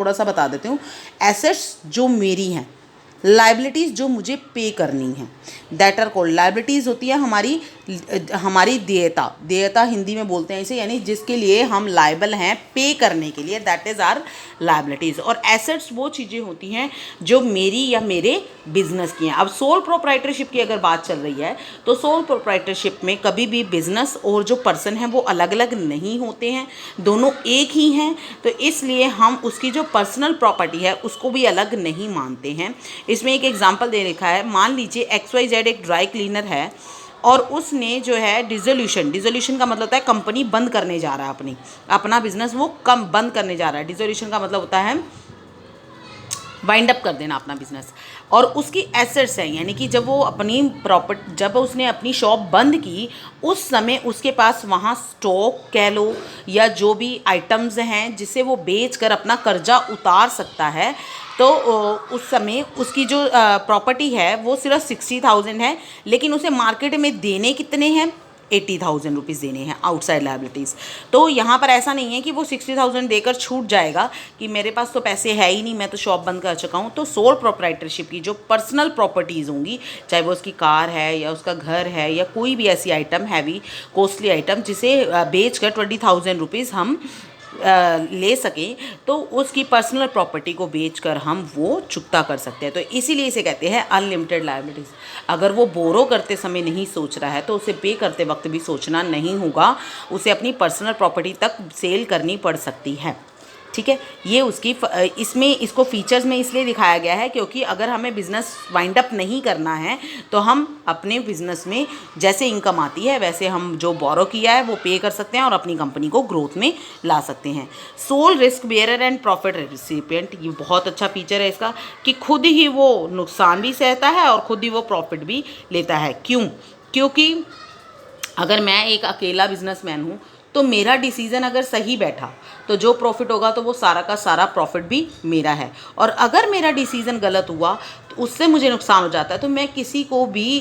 थोड़ा सा बता देती हूँ। एसेट्स जो मेरी हैं, लाइबिलिटीज़ जो मुझे पे करनी है, दैट आर कॉल्ड लाइबिलिटीज़। होती है हमारी देयता, देयता हिंदी में बोलते हैं इसे, यानी जिसके लिए हम लाइबल हैं पे करने के लिए, दैट इज़ आर लाइबिलिटीज़। और एसेट्स वो चीज़ें होती हैं जो मेरी या मेरे बिजनेस की हैं। अब सोल प्रोप्राइटरशिप की अगर बात चल रही है तो सोल प्रोप्राइटरशिप में कभी भी बिजनेस और जो पर्सन है वो अलग अलग नहीं होते हैं, दोनों एक ही हैं। तो इसलिए हम उसकी जो पर्सनल प्रॉपर्टी है उसको भी अलग नहीं मानते हैं। इसमें एक एग्जांपल दे रखा है, मान लीजिए XYZ एक ड्राई क्लीनर है और उसने जो है डिसोल्यूशन का मतलब होता है कंपनी बंद करने जा रहा है, अपना बिजनेस वो कम बंद करने जा रहा है। डिसोल्यूशन का मतलब होता है वाइंड अप कर देना अपना बिजनेस। और उसकी एसेट्स हैं, यानी कि जब उसने अपनी शॉप बंद की उस समय उसके पास वहाँ स्टॉक कह लो या जो भी आइटम्स हैं जिसे वो बेच कर अपना कर्जा उतार सकता है। तो उस समय उसकी जो प्रॉपर्टी है वो सिर्फ 60,000 है, लेकिन उसे मार्केट में देने कितने हैं, 80,000 रुपीज़ देने हैं आउटसाइड लाइबिलिटीज़। तो यहाँ पर ऐसा नहीं है कि वो 60,000 देकर छूट जाएगा कि मेरे पास तो पैसे है ही नहीं, मैं तो शॉप बंद कर चुका हूँ। तो सोल प्रोप्राइटरशिप की जो पर्सनल प्रॉपर्टीज़ होंगी, चाहे वो उसकी कार है या उसका घर है या कोई भी ऐसी आइटम, हैवी कोस्टली आइटम जिसे बेच कर 20,000 रुपीज़ हम ले सकें, तो उसकी पर्सनल प्रॉपर्टी को बेचकर हम वो चुकता कर सकते हैं। तो इसीलिए इसे कहते हैं अनलिमिटेड लायबिलिटीज़। अगर वो बोरो करते समय नहीं सोच रहा है तो उसे पे करते वक्त भी सोचना नहीं होगा, उसे अपनी पर्सनल प्रॉपर्टी तक सेल करनी पड़ सकती है। ठीक है, ये उसकी इसमें इसको फीचर्स में इसलिए दिखाया गया है क्योंकि अगर हमें बिज़नेस वाइंड अप नहीं करना है तो हम अपने बिज़नेस में जैसे इनकम आती है वैसे हम जो बोरो किया है वो पे कर सकते हैं और अपनी कंपनी को ग्रोथ में ला सकते हैं। Sole risk bearer and profit recipient, ये बहुत अच्छा फीचर है इसका कि खुद ही वो नुकसान भी सहता है और खुद ही वो प्रॉफिट भी लेता है। क्यों? क्योंकि अगर मैं एक अकेला बिजनेसमैन हूँ तो मेरा डिसीज़न अगर सही बैठा तो जो प्रॉफिट होगा तो वो सारा का सारा प्रॉफिट भी मेरा है। और अगर मेरा डिसीज़न गलत हुआ तो उससे मुझे नुकसान हो जाता है, तो मैं किसी को भी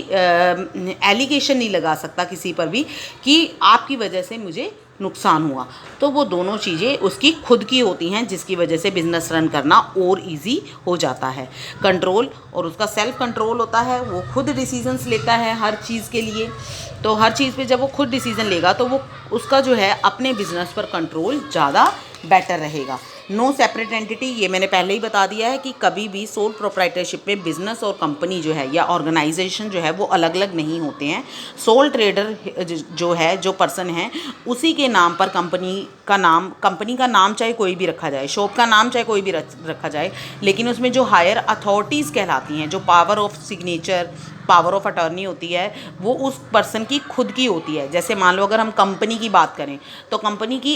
एलिगेशन नहीं लगा सकता किसी पर भी कि आपकी वजह से मुझे नुकसान हुआ। तो वो दोनों चीज़ें उसकी खुद की होती हैं जिसकी वजह से बिज़नेस रन करना और इजी हो जाता है। कंट्रोल और उसका सेल्फ कंट्रोल होता है, वो खुद डिसीजंस लेता है हर चीज़ के लिए। तो हर चीज़ पे जब वो खुद डिसीज़न लेगा तो वो उसका जो है अपने बिजनेस पर कंट्रोल ज़्यादा बेटर रहेगा। नो सेपरेट एंटिटी, ये मैंने पहले ही बता दिया है कि कभी भी सोल प्रोप्राइटरशिप में बिजनेस और कंपनी जो है या ऑर्गेनाइजेशन जो है वो अलग अलग नहीं होते हैं। सोल ट्रेडर जो है, जो पर्सन है, उसी के नाम पर कंपनी का नाम चाहे कोई भी रखा जाए, शॉप का नाम चाहे कोई भी रखा जाए, लेकिन उसमें जो हायर अथॉरिटीज़ कहलाती हैं, जो power of signature, power of attorney होती है, वो उस पर्सन की खुद की होती है। जैसे मान लो अगर हम कंपनी की बात करें तो कंपनी की